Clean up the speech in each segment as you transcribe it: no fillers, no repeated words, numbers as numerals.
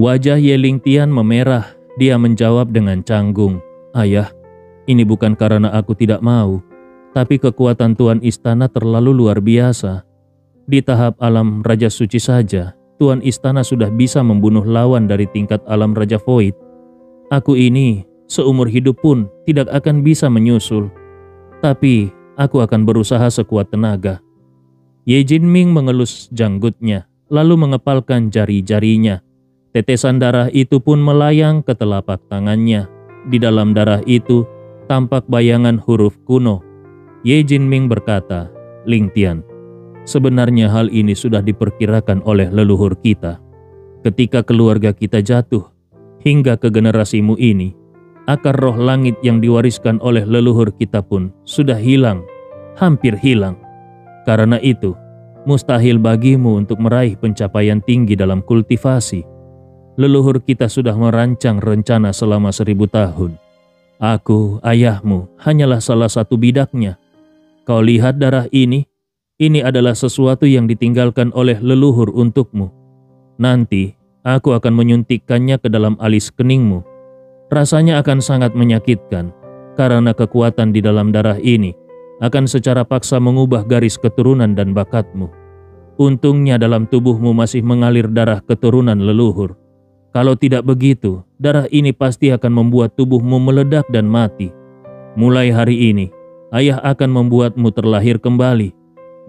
Wajah Ye Lingtian memerah. Dia menjawab dengan canggung, "Ayah, ini bukan karena aku tidak mau, tapi kekuatan Tuan Istana terlalu luar biasa. Di tahap alam Raja Suci saja, Tuan Istana sudah bisa membunuh lawan dari tingkat alam Raja Void. Aku ini seumur hidup pun tidak akan bisa menyusul. Tapi aku akan berusaha sekuat tenaga." Ye Jinming mengelus janggutnya, lalu mengepalkan jari-jarinya. Tetesan darah itu pun melayang ke telapak tangannya. Di dalam darah itu tampak bayangan huruf kuno. Ye Jinming berkata, "Lingtian, sebenarnya hal ini sudah diperkirakan oleh leluhur kita. Ketika keluarga kita jatuh, hingga ke generasimu ini, akar roh langit yang diwariskan oleh leluhur kita pun sudah hilang, hampir hilang. Karena itu, mustahil bagimu untuk meraih pencapaian tinggi dalam kultivasi. Leluhur kita sudah merancang rencana selama 1000 tahun. Aku, ayahmu, hanyalah salah satu bidaknya. Kau lihat darah ini adalah sesuatu yang ditinggalkan oleh leluhur untukmu. Nanti, aku akan menyuntikkannya ke dalam alis keningmu. Rasanya akan sangat menyakitkan, karena kekuatan di dalam darah ini akan secara paksa mengubah garis keturunan dan bakatmu. Untungnya dalam tubuhmu masih mengalir darah keturunan leluhur. Kalau tidak begitu, darah ini pasti akan membuat tubuhmu meledak dan mati. Mulai hari ini, ayah akan membuatmu terlahir kembali.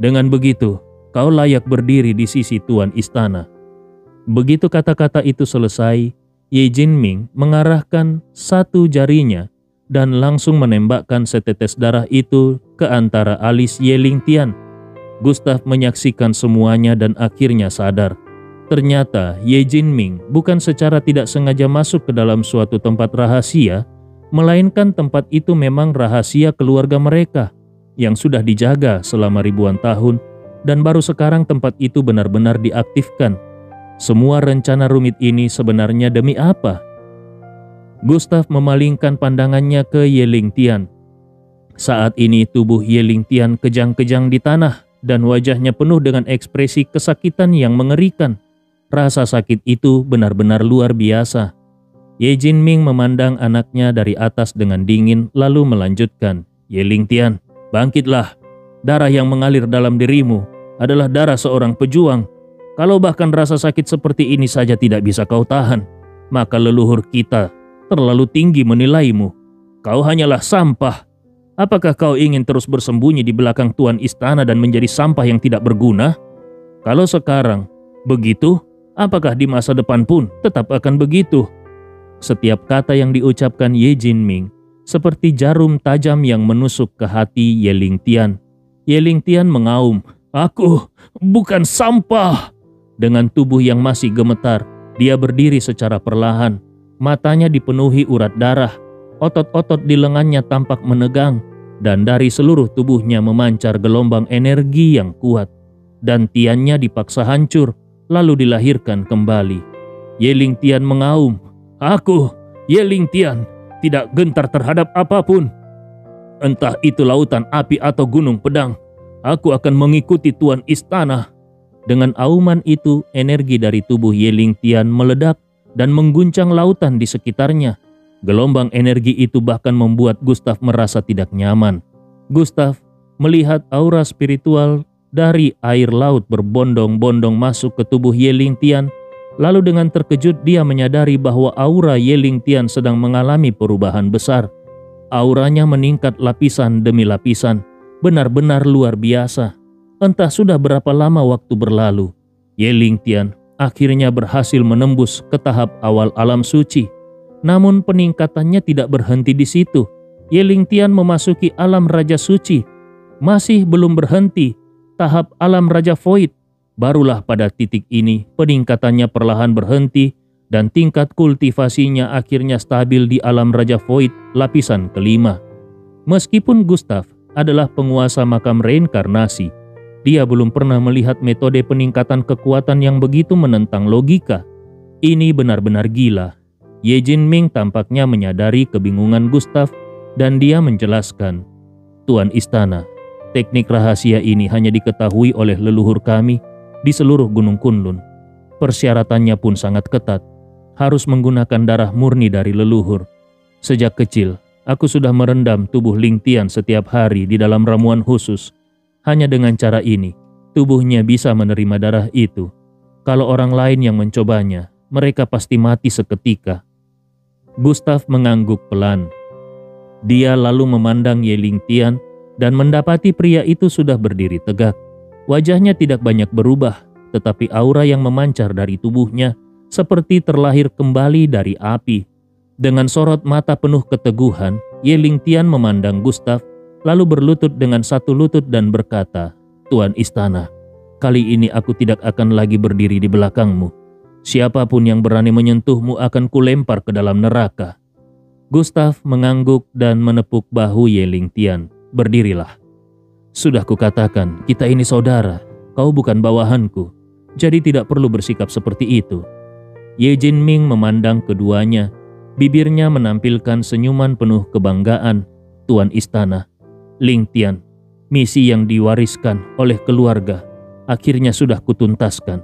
Dengan begitu, kau layak berdiri di sisi Tuan Istana." Begitu kata-kata itu selesai, Ye Jinming mengarahkan satu jarinya dan langsung menembakkan setetes darah itu ke antara alis Ye Lingtian. Gustav menyaksikan semuanya dan akhirnya sadar. Ternyata Ye Jinming bukan secara tidak sengaja masuk ke dalam suatu tempat rahasia, melainkan tempat itu memang rahasia keluarga mereka yang sudah dijaga selama ribuan tahun, dan baru sekarang tempat itu benar-benar diaktifkan. Semua rencana rumit ini sebenarnya demi apa? Gustav memalingkan pandangannya ke Ye Lingtian. Saat ini tubuh Ye Lingtian kejang-kejang di tanah dan wajahnya penuh dengan ekspresi kesakitan yang mengerikan. Rasa sakit itu benar-benar luar biasa. Ye Jinming memandang anaknya dari atas dengan dingin lalu melanjutkan, "Ye Lingtian, bangkitlah. Darah yang mengalir dalam dirimu adalah darah seorang pejuang. Kalau bahkan rasa sakit seperti ini saja tidak bisa kau tahan, maka leluhur kita terlalu tinggi menilaimu. Kau hanyalah sampah. Apakah kau ingin terus bersembunyi di belakang Tuan Istana dan menjadi sampah yang tidak berguna? Kalau sekarang begitu, apakah di masa depan pun tetap akan begitu?" Setiap kata yang diucapkan Ye Jinming seperti jarum tajam yang menusuk ke hati Ye Lingtian. Ye Lingtian mengaum, "Aku bukan sampah." Dengan tubuh yang masih gemetar, dia berdiri secara perlahan. Matanya dipenuhi urat darah, otot-otot di lengannya tampak menegang, dan dari seluruh tubuhnya memancar gelombang energi yang kuat. Dantiannya dipaksa hancur, lalu dilahirkan kembali. Ye Lingtian mengaum, "Aku, Ye Lingtian, tidak gentar terhadap apapun. Entah itu lautan api atau gunung pedang, aku akan mengikuti Tuan Istana." Dengan auman itu, energi dari tubuh Ye Lingtian meledak dan mengguncang lautan di sekitarnya. Gelombang energi itu bahkan membuat Gustav merasa tidak nyaman. Gustav melihat aura spiritual dari air laut berbondong-bondong masuk ke tubuh Ye Lingtian. Lalu dengan terkejut dia menyadari bahwa aura Ye Lingtian sedang mengalami perubahan besar. Auranya meningkat lapisan demi lapisan, benar-benar luar biasa. Entah sudah berapa lama waktu berlalu, Ye Lingtian akhirnya berhasil menembus ke tahap awal alam suci. Namun peningkatannya tidak berhenti di situ. Ye Lingtian memasuki alam Raja Suci. Masih belum berhenti, tahap alam Raja Void. Barulah pada titik ini peningkatannya perlahan berhenti dan tingkat kultivasinya akhirnya stabil di alam Raja Void lapisan kelima. Meskipun Gustav adalah penguasa makam reinkarnasi, dia belum pernah melihat metode peningkatan kekuatan yang begitu menentang logika. Ini benar-benar gila. Ye Jinming tampaknya menyadari kebingungan Gustav dan dia menjelaskan, "Tuan Istana, teknik rahasia ini hanya diketahui oleh leluhur kami di seluruh Gunung Kunlun. Persyaratannya pun sangat ketat. harus menggunakan darah murni dari leluhur. Sejak kecil, aku sudah merendam tubuh Ling Tian setiap hari di dalam ramuan khusus. Hanya dengan cara ini, tubuhnya bisa menerima darah itu. Kalau orang lain yang mencobanya, mereka pasti mati seketika. Gustav mengangguk pelan. Dia lalu memandang Ye Ling Tian dan mendapati pria itu sudah berdiri tegak. Wajahnya tidak banyak berubah, tetapi aura yang memancar dari tubuhnya seperti terlahir kembali dari api. Dengan sorot mata penuh keteguhan, Ye Ling Tian memandang Gustav, lalu berlutut dengan satu lutut dan berkata, "Tuan Istana, kali ini aku tidak akan lagi berdiri di belakangmu. Siapapun yang berani menyentuhmu akan kulempar ke dalam neraka." Gustav mengangguk dan menepuk bahu Ye Ling Tian. "Berdirilah. Sudah kukatakan, kita ini saudara. Kau bukan bawahanku, jadi tidak perlu bersikap seperti itu." Ye Jinming memandang keduanya. Bibirnya menampilkan senyuman penuh kebanggaan. "Tuan Istana, Ling Tian, misi yang diwariskan oleh keluarga akhirnya sudah kutuntaskan.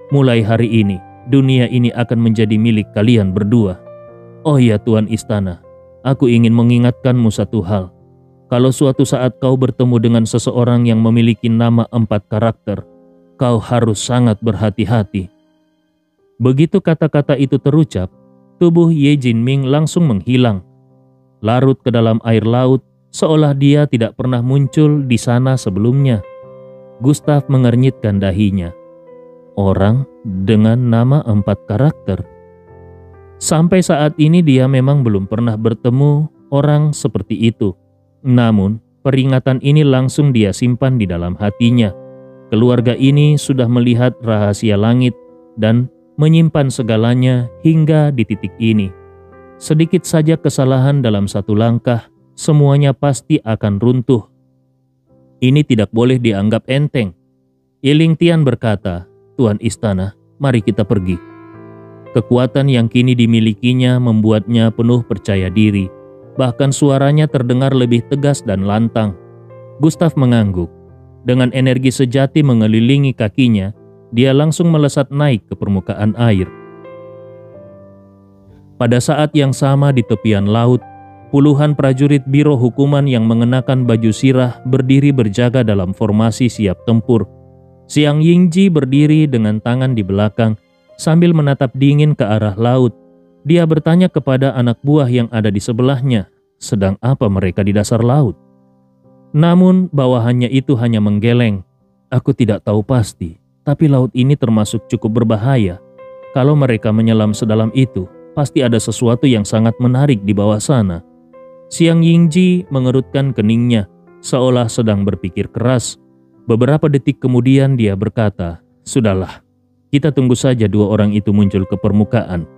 Mulai hari ini, dunia ini akan menjadi milik kalian berdua. Oh ya Tuan Istana, aku ingin mengingatkanmu satu hal. Kalau suatu saat kau bertemu dengan seseorang yang memiliki nama 4 karakter, kau harus sangat berhati-hati." Begitu kata-kata itu terucap, tubuh Ye Jinming langsung menghilang, larut ke dalam air laut, seolah dia tidak pernah muncul di sana sebelumnya. Gustav mengernyitkan dahinya. Orang dengan nama 4 karakter. Sampai saat ini dia memang belum pernah bertemu orang seperti itu. Namun, peringatan ini langsung dia simpan di dalam hatinya. Keluarga ini sudah melihat rahasia langit dan menyimpan segalanya hingga di titik ini. Sedikit saja kesalahan dalam satu langkah, semuanya pasti akan runtuh. Ini tidak boleh dianggap enteng. Ye Ling Tian berkata, "Tuan Istana, mari kita pergi." Kekuatan yang kini dimilikinya membuatnya penuh percaya diri. Bahkan suaranya terdengar lebih tegas dan lantang. Gustav mengangguk. Dengan energi sejati mengelilingi kakinya, dia langsung melesat naik ke permukaan air. Pada saat yang sama di tepian laut, puluhan prajurit biro hukuman yang mengenakan baju sirah berdiri berjaga dalam formasi siap tempur. Xiang Yingji berdiri dengan tangan di belakang sambil menatap dingin ke arah laut. Dia bertanya kepada anak buah yang ada di sebelahnya, sedang apa mereka di dasar laut? Namun bawahannya itu hanya menggeleng. "Aku tidak tahu pasti, tapi laut ini termasuk cukup berbahaya. Kalau mereka menyelam sedalam itu, pasti ada sesuatu yang sangat menarik di bawah sana." Xiang Yingji mengerutkan keningnya, seolah sedang berpikir keras. Beberapa detik kemudian dia berkata, "Sudahlah, kita tunggu saja 2 orang itu muncul ke permukaan."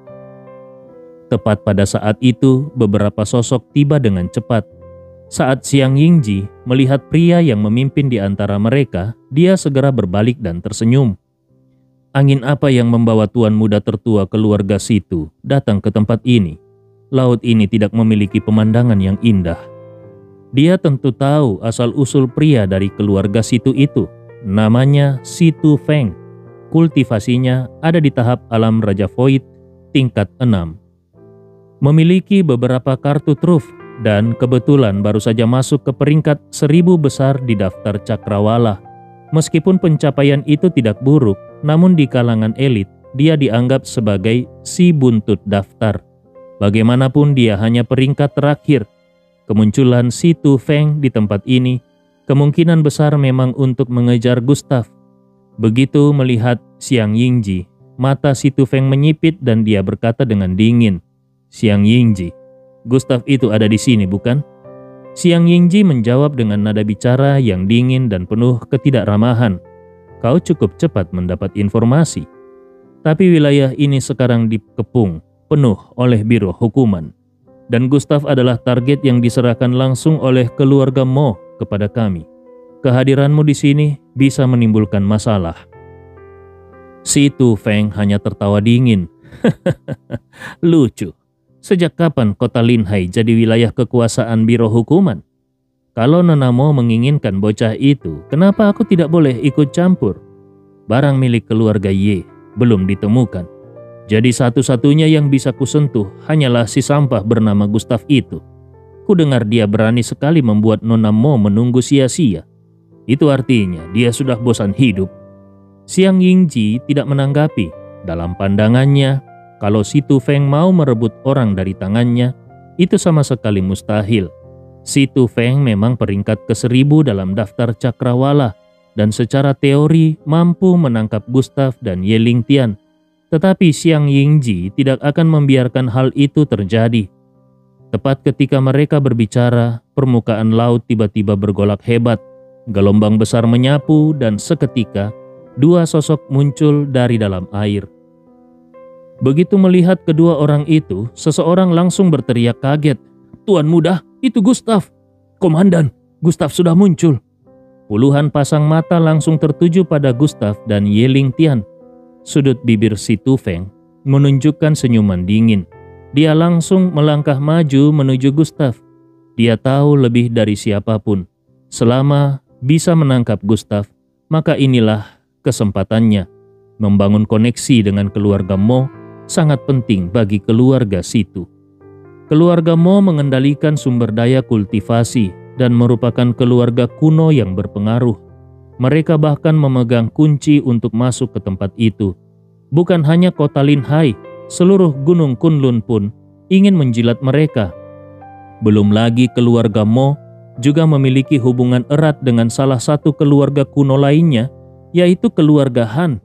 Tepat pada saat itu, beberapa sosok tiba dengan cepat. Saat Xiang Yingji melihat pria yang memimpin di antara mereka, dia segera berbalik dan tersenyum. "Angin apa yang membawa tuan muda tertua keluarga situ datang ke tempat ini? Laut ini tidak memiliki pemandangan yang indah." Dia tentu tahu asal-usul pria dari keluarga situ itu. Namanya Situ Feng. Kultivasinya ada di tahap alam Raja Void tingkat 6. Memiliki beberapa kartu truf dan kebetulan baru saja masuk ke peringkat 1000 besar di daftar cakrawala. Meskipun pencapaian itu tidak buruk, namun di kalangan elit dia dianggap sebagai si buntut daftar. Bagaimanapun dia hanya peringkat terakhir. Kemunculan Situ Feng di tempat ini kemungkinan besar memang untuk mengejar Gustav. Begitu melihat Xiang Yingji, mata Situ Feng menyipit dan dia berkata dengan dingin, "Xiang Yingji, Gustav itu ada di sini bukan?" Xiang Yingji menjawab dengan nada bicara yang dingin dan penuh ketidakramahan. "Kau cukup cepat mendapat informasi. Tapi wilayah ini sekarang dikepung penuh oleh biro hukuman. Dan Gustav adalah target yang diserahkan langsung oleh keluarga Mo kepada kami. Kehadiranmu di sini bisa menimbulkan masalah." Situ Feng hanya tertawa dingin. "Lucu. Sejak kapan kota Linhai jadi wilayah kekuasaan biro hukuman? Kalau Nona Mo menginginkan bocah itu, kenapa aku tidak boleh ikut campur? Barang milik keluarga Ye belum ditemukan. Jadi satu-satunya yang bisa kusentuh hanyalah si sampah bernama Gustav itu. Ku dengar dia berani sekali membuat Nona Mo menunggu sia-sia. Itu artinya dia sudah bosan hidup. Xiang Yingji tidak menanggapi. Dalam pandangannya, kalau si Tu Feng mau merebut orang dari tangannya, itu sama sekali mustahil. Si Tu Feng memang peringkat ke-1000 dalam daftar cakrawala dan secara teori mampu menangkap Gustav dan Ye Lingtian. Tetapi Xiang Yingji tidak akan membiarkan hal itu terjadi. Tepat ketika mereka berbicara, permukaan laut tiba-tiba bergolak hebat. Gelombang besar menyapu dan seketika dua sosok muncul dari dalam air. Begitu melihat kedua orang itu, seseorang langsung berteriak kaget. "Tuan muda, itu Gustav! Komandan, Gustav sudah muncul!" Puluhan pasang mata langsung tertuju pada Gustav dan Ye Lingtian. Sudut bibir si Tu Feng menunjukkan senyuman dingin. Dia langsung melangkah maju menuju Gustav. Dia tahu lebih dari siapapun. Selama bisa menangkap Gustav, maka inilah kesempatannya. Membangun koneksi dengan keluarga Mo sangat penting bagi keluarga situ. Keluarga Mo mengendalikan sumber daya kultivasi dan merupakan keluarga kuno yang berpengaruh. Mereka bahkan memegang kunci untuk masuk ke tempat itu. Bukan hanya kota Linhai, seluruh gunung Kunlun pun ingin menjilat mereka. Belum lagi keluarga Mo juga memiliki hubungan erat dengan salah satu keluarga kuno lainnya, yaitu keluarga Han.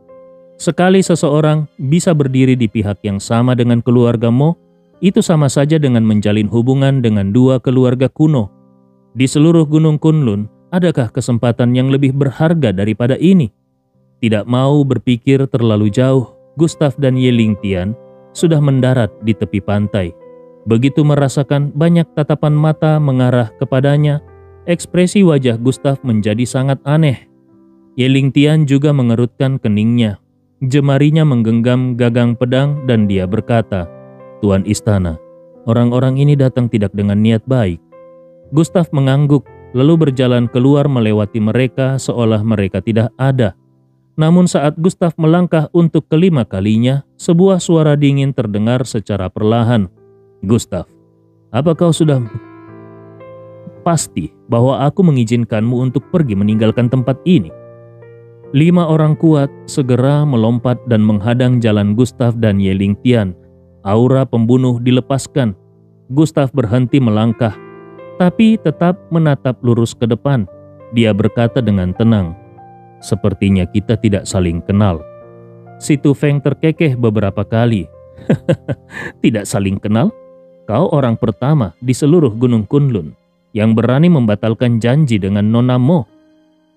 Sekali seseorang bisa berdiri di pihak yang sama dengan keluarga Mo, itu sama saja dengan menjalin hubungan dengan dua keluarga kuno. Di seluruh gunung Kunlun, adakah kesempatan yang lebih berharga daripada ini? Tidak mau berpikir terlalu jauh, Gustav dan Ye Lingtian sudah mendarat di tepi pantai. Begitu merasakan banyak tatapan mata mengarah kepadanya, ekspresi wajah Gustav menjadi sangat aneh. Ye Lingtian juga mengerutkan keningnya. Jemarinya menggenggam gagang pedang dan dia berkata, "Tuan Istana, orang-orang ini datang tidak dengan niat baik." Gustav mengangguk, lalu berjalan keluar melewati mereka seolah mereka tidak ada. Namun saat Gustav melangkah untuk kelima kalinya, sebuah suara dingin terdengar secara perlahan. "Gustav, apa kau sudah pasti bahwa aku mengizinkanmu untuk pergi meninggalkan tempat ini?" 5 orang kuat segera melompat dan menghadang jalan Gustav dan Ye Lingtian. Aura pembunuh dilepaskan. Gustav berhenti melangkah, tapi tetap menatap lurus ke depan. Dia berkata dengan tenang, "Sepertinya kita tidak saling kenal." Si Tu Feng terkekeh beberapa kali. "Tidak saling kenal? Kau orang pertama di seluruh gunung Kunlun yang berani membatalkan janji dengan Nona Mo."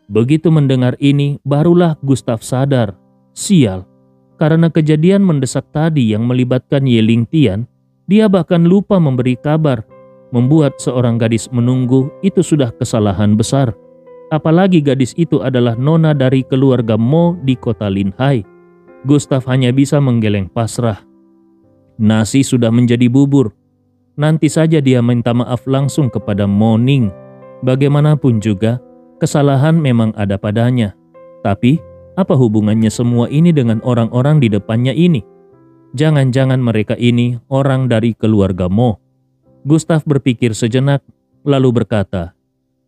Begitu mendengar ini, barulah Gustav sadar. Sial, karena kejadian mendesak tadi yang melibatkan Ye Lingtian, dia bahkan lupa memberi kabar. Membuat seorang gadis menunggu itu sudah kesalahan besar. Apalagi gadis itu adalah nona dari keluarga Mo di kota Linhai. Gustav hanya bisa menggeleng pasrah. Nasi sudah menjadi bubur. Nanti saja dia minta maaf langsung kepada Mo Ning. Bagaimanapun juga, kesalahan memang ada padanya. Tapi, apa hubungannya semua ini dengan orang-orang di depannya ini? Jangan-jangan mereka ini orang dari keluarga Mo. Gustav berpikir sejenak, lalu berkata,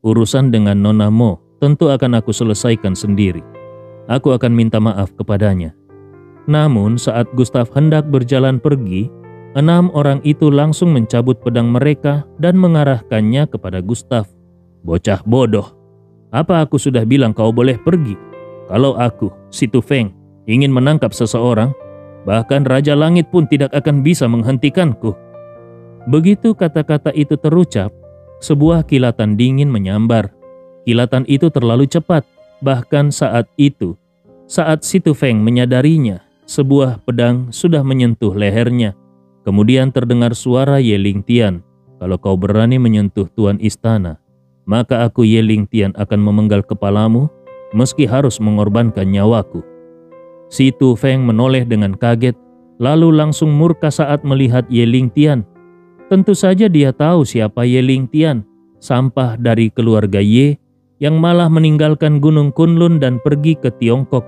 "Urusan dengan Nona Mo tentu akan aku selesaikan sendiri. Aku akan minta maaf kepadanya." Namun saat Gustav hendak berjalan pergi, 6 orang itu langsung mencabut pedang mereka dan mengarahkannya kepada Gustav. "Bocah bodoh, apa aku sudah bilang kau boleh pergi? Kalau aku, si Tu Feng, ingin menangkap seseorang, bahkan Raja Langit pun tidak akan bisa menghentikanku." Begitu kata-kata itu terucap, sebuah kilatan dingin menyambar. Kilatan itu terlalu cepat, bahkan saat si Tu Feng menyadarinya, sebuah pedang sudah menyentuh lehernya. Kemudian terdengar suara Ye Lingtian, "Kalau kau berani menyentuh Tuan Istana, maka aku Ye Lingtian akan memenggal kepalamu meski harus mengorbankan nyawaku." Si Tu Feng menoleh dengan kaget, lalu langsung murka saat melihat Ye Lingtian. Tentu saja dia tahu siapa Ye Lingtian, sampah dari keluarga Ye yang malah meninggalkan gunung Kunlun dan pergi ke Tiongkok.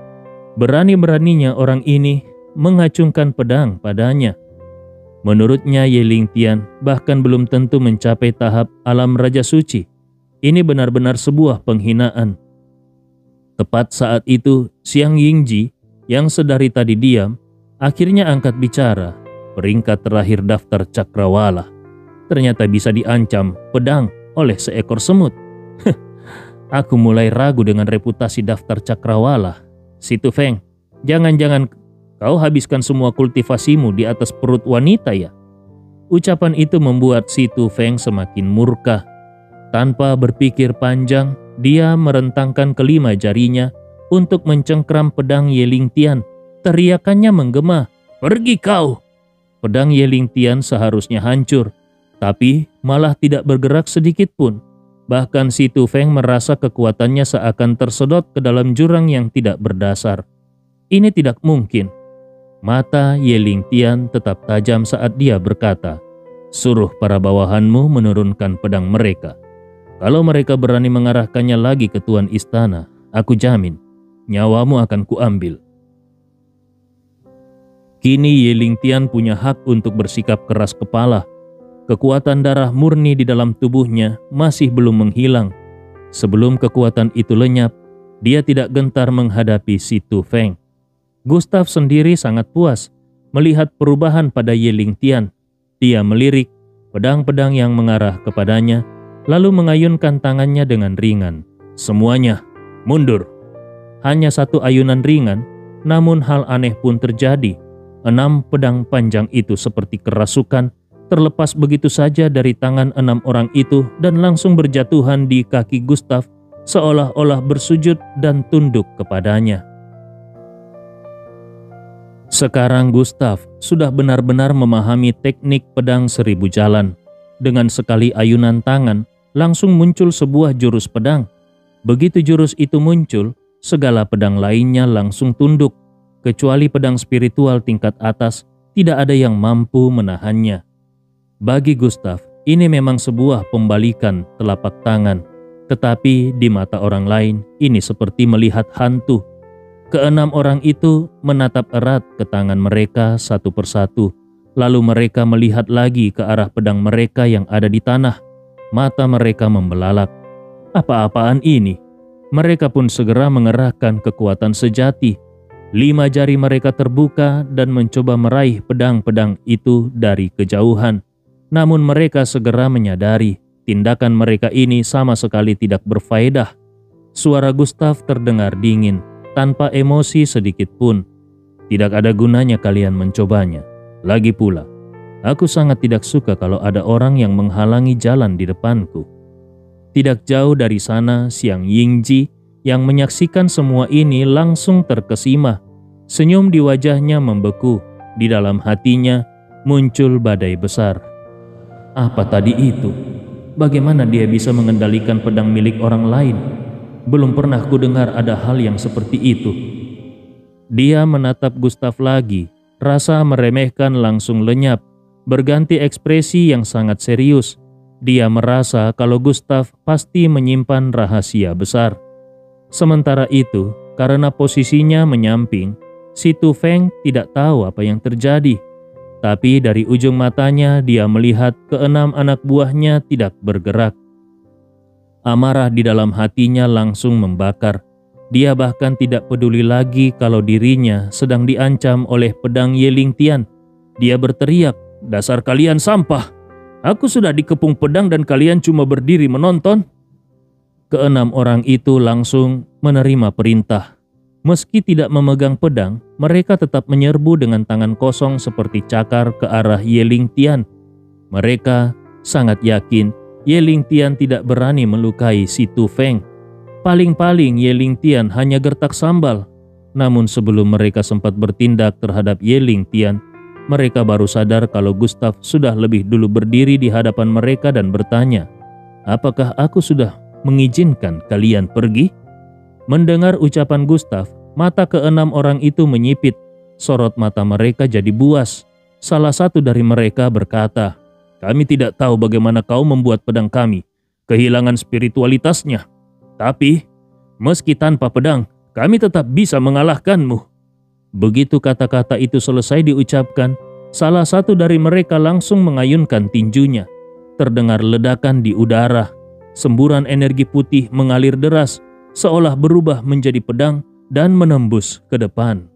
Berani-beraninya orang ini mengacungkan pedang padanya. Menurutnya Ye Lingtian bahkan belum tentu mencapai tahap alam Raja Suci. Ini benar-benar sebuah penghinaan. Tepat saat itu, Xiang Yingji yang sedari tadi diam, akhirnya angkat bicara. Peringkat terakhir daftar cakrawala ternyata bisa diancam pedang oleh seekor semut. Aku mulai ragu dengan reputasi daftar cakrawala. Si Tu Feng, jangan-jangan kau habiskan semua kultivasimu di atas perut wanita ya? Ucapan itu membuat si Tu Feng semakin murka. Tanpa berpikir panjang, dia merentangkan kelima jarinya untuk mencengkram pedang Ye Lingtian. Teriakannya menggema, "Pergi kau!" Pedang Ye Lingtian seharusnya hancur, tapi malah tidak bergerak sedikit pun. Bahkan si Tu Feng merasa kekuatannya seakan tersedot ke dalam jurang yang tidak berdasar. Ini tidak mungkin. Mata Ye Lingtian tetap tajam saat dia berkata, "Suruh para bawahanmu menurunkan pedang mereka. Kalau mereka berani mengarahkannya lagi ke tuan istana, aku jamin nyawamu akan kuambil." Kini Ye Lingtian punya hak untuk bersikap keras kepala. Kekuatan darah murni di dalam tubuhnya masih belum menghilang. Sebelum kekuatan itu lenyap, dia tidak gentar menghadapi si Tu Feng. Gustav sendiri sangat puas melihat perubahan pada Ye Lingtian. Dia melirik pedang-pedang yang mengarah kepadanya, lalu mengayunkan tangannya dengan ringan. "Semuanya, mundur." Hanya satu ayunan ringan, namun hal aneh pun terjadi. 6 pedang panjang itu seperti kerasukan, terlepas begitu saja dari tangan 6 orang itu dan langsung berjatuhan di kaki Gustav, seolah-olah bersujud dan tunduk kepadanya. Sekarang Gustav sudah benar-benar memahami teknik pedang 1000 jalan. Dengan sekali ayunan tangan, langsung muncul sebuah jurus pedang. Begitu jurus itu muncul, segala pedang lainnya langsung tunduk. Kecuali pedang spiritual tingkat atas, tidak ada yang mampu menahannya. Bagi Gustav, ini memang sebuah pembalikan telapak tangan. Tetapi di mata orang lain, ini seperti melihat hantu. Ke-6 orang itu menatap erat ke tangan mereka satu persatu. Lalu mereka melihat lagi ke arah pedang mereka yang ada di tanah. Mata mereka membelalak. Apa-apaan ini? Mereka pun segera mengerahkan kekuatan sejati. 5 jari mereka terbuka dan mencoba meraih pedang-pedang itu dari kejauhan. Namun mereka segera menyadari tindakan mereka ini sama sekali tidak berfaedah. Suara Gustav terdengar dingin, tanpa emosi sedikit pun. Tidak ada gunanya kalian mencobanya. Lagi pula, aku sangat tidak suka kalau ada orang yang menghalangi jalan di depanku. Tidak jauh dari sana, Xiang Yingji yang menyaksikan semua ini langsung terkesima. Senyum di wajahnya membeku. Di dalam hatinya muncul badai besar. Apa tadi itu? Bagaimana dia bisa mengendalikan pedang milik orang lain? Belum pernah kudengar ada hal yang seperti itu. Dia menatap Gustav lagi. Rasa meremehkan langsung lenyap, berganti ekspresi yang sangat serius. Dia merasa kalau Gustav pasti menyimpan rahasia besar. Sementara itu, karena posisinya menyamping, si Tu Feng tidak tahu apa yang terjadi. Tapi dari ujung matanya dia melihat ke-6 anak buahnya tidak bergerak. Amarah di dalam hatinya langsung membakar. Dia bahkan tidak peduli lagi kalau dirinya sedang diancam oleh pedang Ye Lingtian. Dia berteriak, "Dasar kalian sampah! Aku sudah dikepung pedang dan kalian cuma berdiri menonton." Ke-6 orang itu langsung menerima perintah. Meski tidak memegang pedang, mereka tetap menyerbu dengan tangan kosong seperti cakar ke arah Ye Lingtian. Mereka sangat yakin Ye Lingtian tidak berani melukai si Tu Feng. Paling-paling Ye Lingtian hanya gertak sambal. Namun sebelum mereka sempat bertindak terhadap Ye Lingtian, mereka baru sadar kalau Gustav sudah lebih dulu berdiri di hadapan mereka dan bertanya, "Apakah aku sudah mengizinkan kalian pergi?" Mendengar ucapan Gustav, mata ke-6 orang itu menyipit. Sorot mata mereka jadi buas. Salah satu dari mereka berkata, "Kami tidak tahu bagaimana kau membuat pedang kami kehilangan spiritualitasnya. Tapi, meski tanpa pedang, kami tetap bisa mengalahkanmu." Begitu kata-kata itu selesai diucapkan, salah satu dari mereka langsung mengayunkan tinjunya. Terdengar ledakan di udara. Semburan energi putih mengalir deras, seolah berubah menjadi pedang dan menembus ke depan.